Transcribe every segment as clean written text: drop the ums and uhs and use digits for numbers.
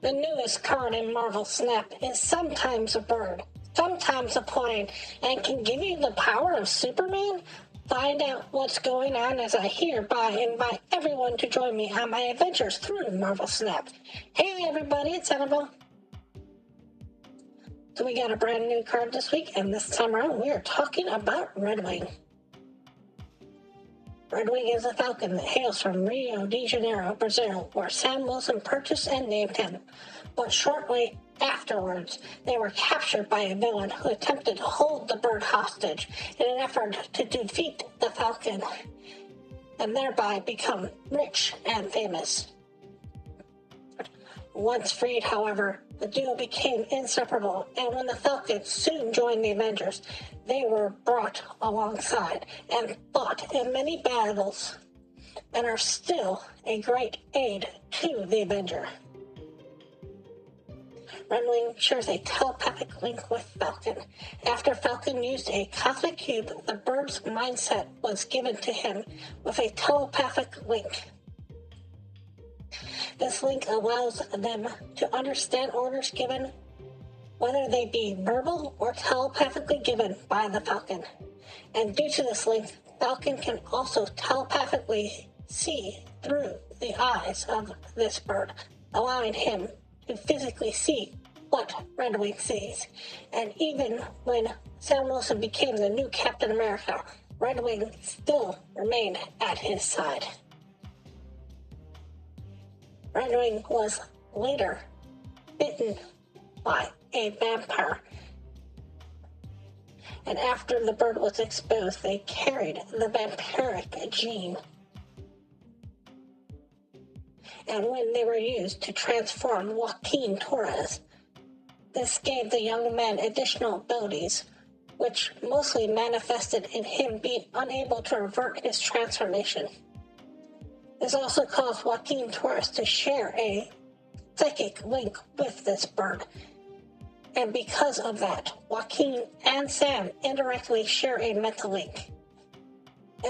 The newest card in Marvel Snap is sometimes a bird, sometimes a plane, and can give you the power of Superman? Find out what's going on as I hereby invite everyone to join me on my adventures through Marvel Snap. Hey everybody, it's Annabelle. So we got a brand new card this week, and this time around we are talking about Redwing. Redwing is a falcon that hails from Rio de Janeiro, Brazil, where Sam Wilson purchased and named him. But shortly afterwards, they were captured by a villain who attempted to hold the bird hostage in an effort to defeat the falcon and thereby become rich and famous. Once freed, however, the duo became inseparable, and when the Falcon soon joined the Avengers, they were brought alongside and fought in many battles and are still a great aid to the Avenger. Redwing shares a telepathic link with Falcon. After Falcon used a cosmic cube, the bird's mindset was given to him with a telepathic link. This link allows them to understand orders given, whether they be verbal or telepathically given by the Falcon. And due to this link, Falcon can also telepathically see through the eyes of this bird, allowing him to physically see what Redwing sees. And even when Sam Wilson became the new Captain America, Redwing still remained at his side. Redwing was later bitten by a vampire, and after the bird was exposed, they carried the vampiric gene. And when they were used to transform Joaquin Torres, this gave the young man additional abilities, which mostly manifested in him being unable to revert his transformation. This also caused Joaquin Torres to share a psychic link with this bird. And because of that, Joaquin and Sam indirectly share a mental link,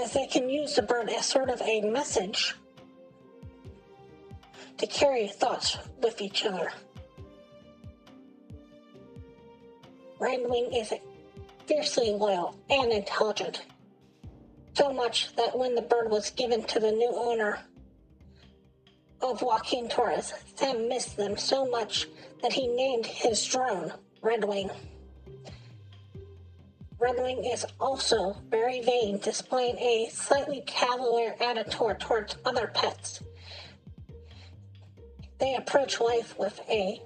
as they can use the bird as sort of a message to carry thoughts with each other. Redwing is fiercely loyal and intelligent. So much that when the bird was given to the new owner of Joaquin Torres, Sam missed them so much that he named his drone Redwing. Redwing is also very vain, displaying a slightly cavalier attitude towards other pets. They approach life with a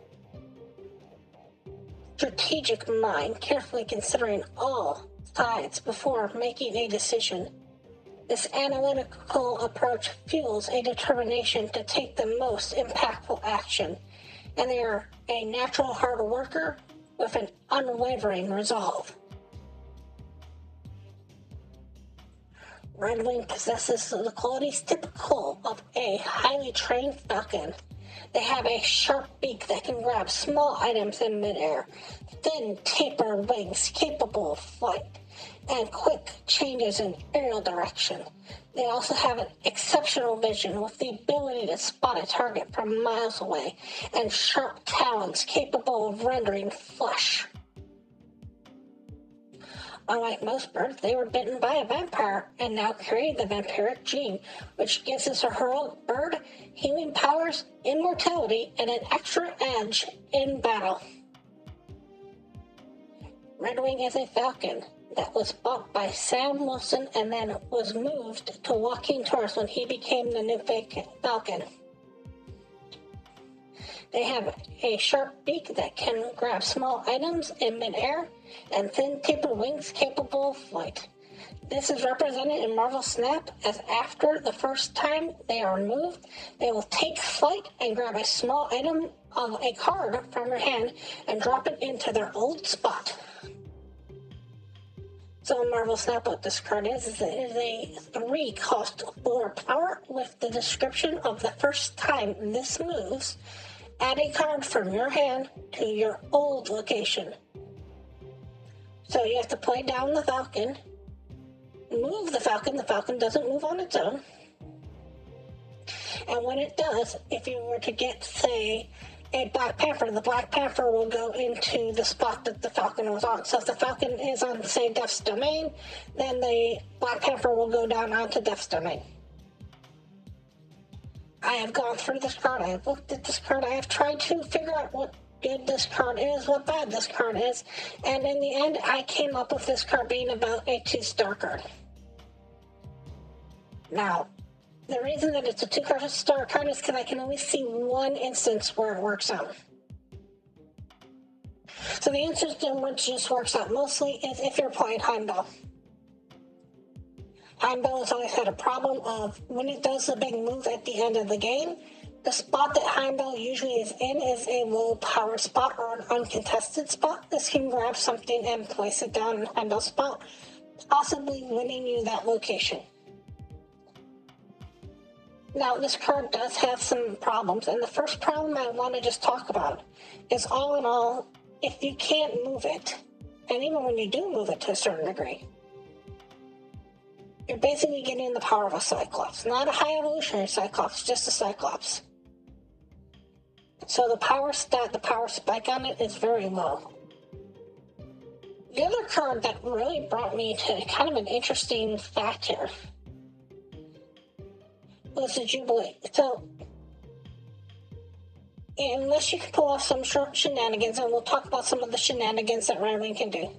strategic mind, carefully considering all sides before making a decision. This analytical approach fuels a determination to take the most impactful action, and they are a natural hard worker with an unwavering resolve. Redwing possesses the qualities typical of a highly trained falcon. They have a sharp beak that can grab small items in midair, thin tapered wings capable of flight, and quick changes in aerial direction. They also have an exceptional vision with the ability to spot a target from miles away, and sharp talons capable of rendering flesh. Unlike most birds, they were bitten by a vampire and now carry the vampiric gene, which gives this heroic bird healing powers, immortality, and an extra edge in battle. Redwing is a falcon that was bought by Sam Wilson and then was moved to Joaquin Torres when he became the new falcon. They have a sharp beak that can grab small items in midair and thin tapered wings capable of flight. This is represented in Marvel Snap as after the first time they are moved, they will take flight and grab a small item of a card from your hand and drop it into their old spot. So Marvel Snap, what this card is it is a 3-cost 4 power with the description of the first time this moves. Add a card from your hand to your old location. So you have to play down the Falcon, move the Falcon doesn't move on its own. And when it does, if you were to get, say, a Black Panther, the Black Panther will go into the spot that the Falcon was on. So if the Falcon is on, say, Death's Domain, then the Black Panther will go down onto Death's Domain. I have gone through this card, I have looked at this card, I have tried to figure out what good this card is, what bad this card is, and in the end, I came up with this card being about a 2-star card. Now, the reason that it's a 2-star card is because I can only see one instance where it works out. So the instance in which this works out mostly is if you're playing Heimdall. Heimdall has always had a problem of when it does the big move at the end of the game, the spot that Heimdall usually is in is a low power spot or an uncontested spot. This can grab something and place it down in Heimdall's spot, possibly winning you that location. Now, this card does have some problems, and the first problem I want to just talk about is, all in all, if you can't move it, and even when you do move it to a certain degree, you're basically getting the power of a Cyclops. Not a high evolutionary Cyclops, just a Cyclops. So the power stat, the power spike on it is very low. The other card that really brought me to kind of an interesting fact here was the Jubilee. So, unless you can pull off some short shenanigans, and we'll talk about some of the shenanigans that Redwing can do.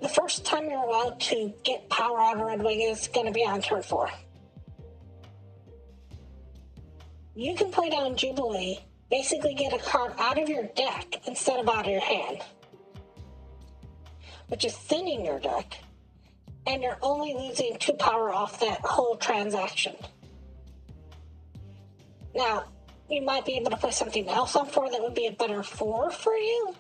The first time you're allowed to get power out of Redwing is going to be on turn 4. You can play down Jubilee, basically get a card out of your deck instead of out of your hand, which is thinning your deck, and you're only losing 2 power off that whole transaction. Now, you might be able to play something else on 4 that would be a better 4 for you,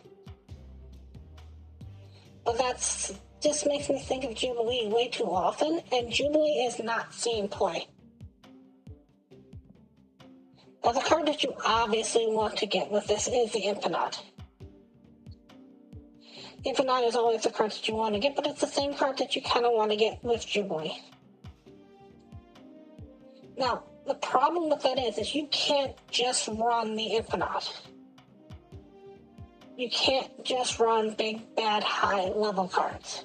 but that's just makes me think of Jubilee way too often, and Jubilee is not seeing play. Now, the card that you obviously want to get with this is the Infinite. The Infinite is always the card that you want to get, but it's the same card that you kind of want to get with Jubilee. Now, the problem with that is you can't just run the Infinite. You can't just run big, bad, high-level cards.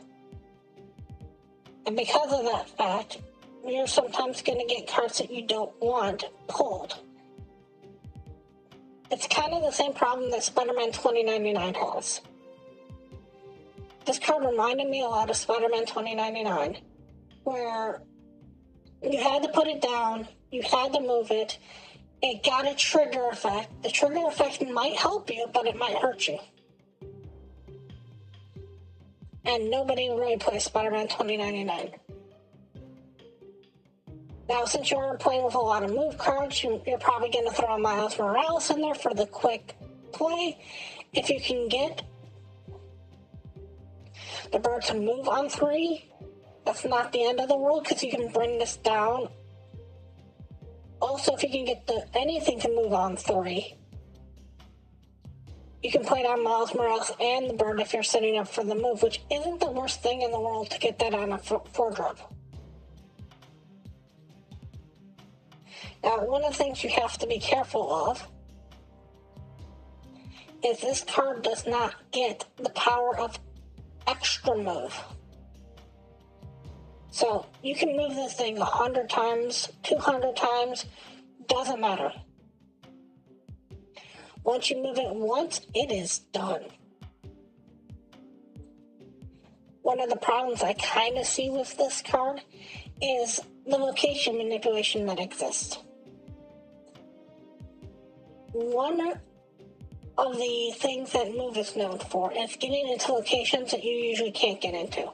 And because of that fact, you're sometimes going to get cards that you don't want pulled. It's kind of the same problem that Spider-Man 2099 has. This card reminded me a lot of Spider-Man 2099, where you had to put it down, you had to move it, it got a trigger effect. The trigger effect might help you, but it might hurt you. And nobody really plays Spider-Man 2099. Now, since you aren't playing with a lot of move cards, you're probably going to throw Miles Morales in there for the quick play. If you can get the bird to move on 3, that's not the end of the world, because you can bring this down. Also, if you can get anything to move on 3, you can play down Miles Morales and the bird if you're setting up for the move, which isn't the worst thing in the world to get that on a 4-drop. Now, one of the things you have to be careful of is this card does not get the power of extra move. So, you can move this thing 100 times, 200 times, doesn't matter. Once you move it once, it is done. One of the problems I kind of see with this card is the location manipulation that exists. One of the things that Move is known for is getting into locations that you usually can't get into.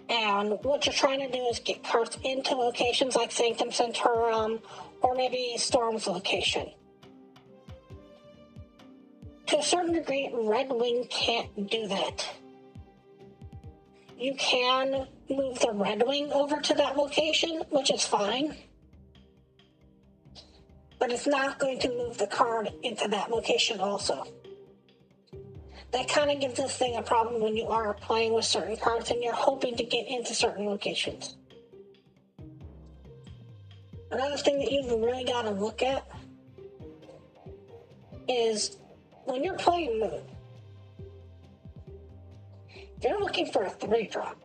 And what you're trying to do is get cards into locations like Sanctum Sanctorum or maybe Storm's location. To a certain degree, Redwing can't do that. You can move the Redwing over to that location, which is fine, but it's not going to move the card into that location also. That kind of gives this thing a problem when you are playing with certain cards and you're hoping to get into certain locations. Another thing that you've really got to look at is when you're playing Moon, if you're looking for a 3-drop,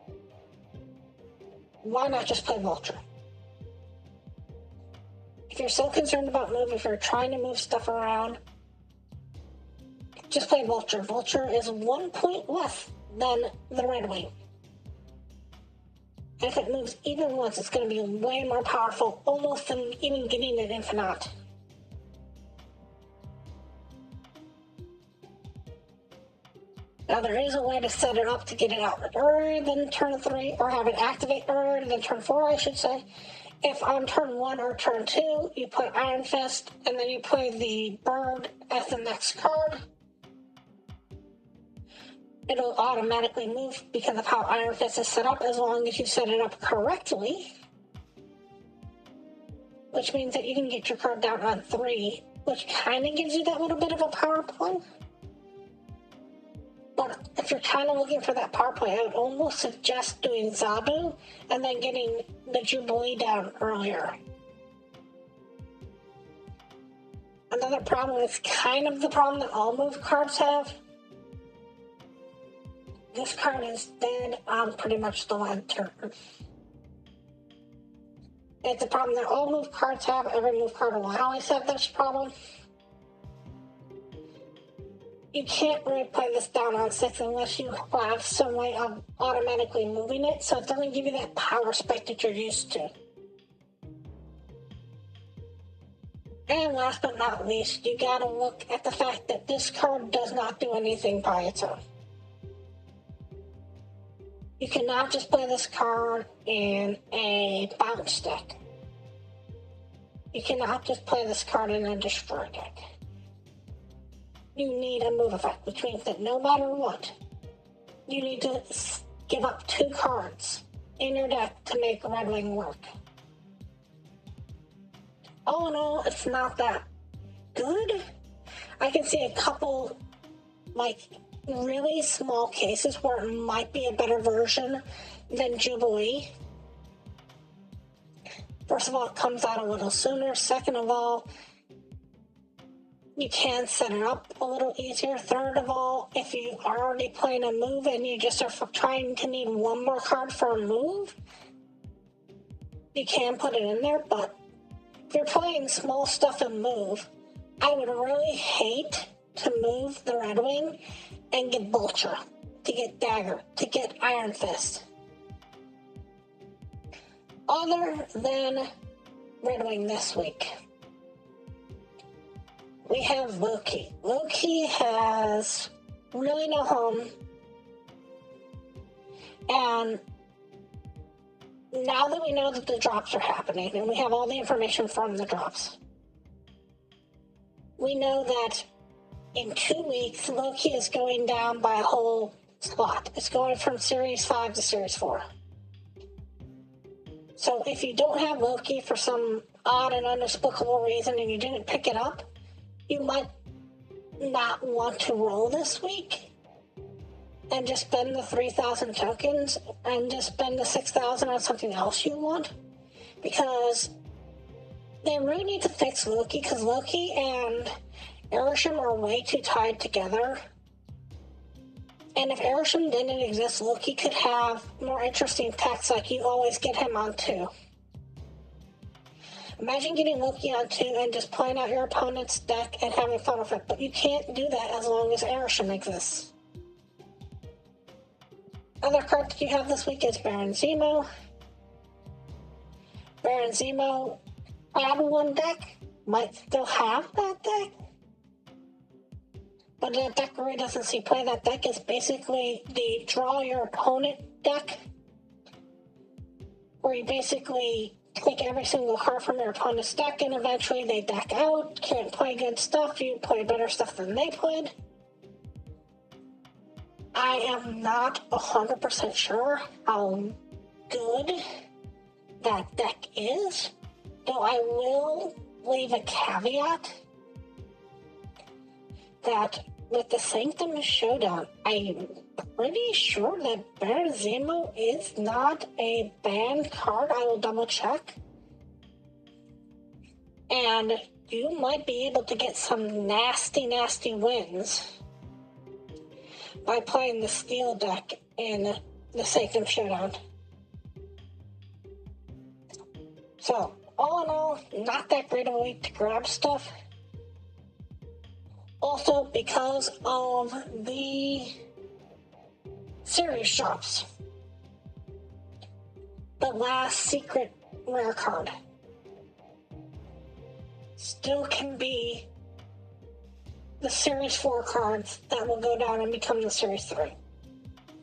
why not just play Vulture? If you're so concerned about move, if you're trying to move stuff around, just play Vulture. Vulture is 1 point less than the Redwing. And if it moves even once, it's going to be way more powerful, almost than even getting an Infinite. Now, there is a way to set it up to get it out earlier than turn 3, or have it activate earlier than turn 4, I should say. If on turn 1 or turn 2, you play Iron Fist, and then you play the Bird as the next card, it'll automatically move because of how Iron Fist is set up, as long as you set it up correctly. Which means that you can get your card down on 3, which kind of gives you that little bit of a power play. But if you're kind of looking for that power play, I would almost suggest doing Zabu and then getting the Jubilee down earlier. Another problem is kind of the problem that all move cards have. This card is dead on pretty much the last turn. It's a problem that all move cards have. Every move card will always have this problem. You can't really play this down on 6 unless you have some way of automatically moving it, so it doesn't give you that power spike that you're used to. And last but not least, you gotta look at the fact that this card does not do anything by its own. You cannot just play this card in a bounce deck. You cannot just play this card in a destroy deck. You need a move effect, which means that no matter what, you need to give up 2 cards in your deck to make Redwing work. All in all, it's not that good. I can see a couple, really small cases where it might be a better version than Jubilee. First of all, it comes out a little sooner. Second of all, you can set it up a little easier. Third of all, if you are already playing a move and you just are trying to need one more card for a move, you can put it in there. But if you're playing small stuff and move, I would really hate to move the Redwing and get Vulture, to get Dagger, to get Iron Fist. Other than Redwing this week, we have Loki. Loki has really no home. And now that we know that the drops are happening, and we have all the information from the drops, we know that in 2 weeks, Loki is going down by a whole slot. It's going from Series 5 to Series 4. So if you don't have Loki for some odd and inexplicable reason and you didn't pick it up, you might not want to roll this week and just spend the 3,000 tokens and just spend the 6,000 on something else you want. Because they really need to fix Loki, because Loki and Arishem are way too tied together. And if Arishem didn't exist, Loki could have more interesting techs, like you always get him on 2. Imagine getting Loki on 2 and just playing out your opponent's deck and having fun with it, but you can't do that as long as Arishem exists. Other card that you have this week is Baron Zemo. Baron Zemo had one deck, might still have that deck, but that deck really doesn't see play. That deck is basically the draw your opponent deck, where you basically take every single card from your opponent's deck and eventually they deck out, can't play good stuff, you play better stuff than they played. I am not 100% sure how good that deck is, though I will leave a caveat that with the Sanctum Showdown, I'm pretty sure that Baron Zemo is not a banned card. I will double check. And you might be able to get some nasty, nasty wins by playing the steel deck in the Sanctum Showdown. So, all in all, not that great of a way to grab stuff. Also, because of the series shops. The last secret rare card still can be the Series 4 cards that will go down and become the Series 3.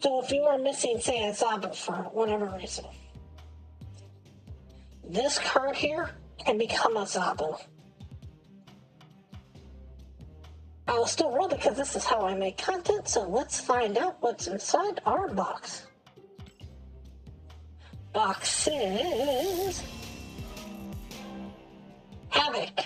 So if you are missing, say, a Zabu for whatever reason, this card here can become a Zabu. I will still roll because this is how I make content, so let's find out what's inside our box. Boxes. Havoc.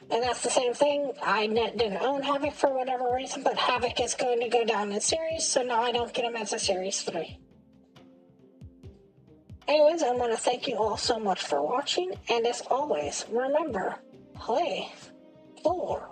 And that's the same thing. I didn't own Havoc for whatever reason, but Havoc is going to go down in series, so now I don't get him as a Series 3. Anyways, I want to thank you all so much for watching, and as always, remember, play for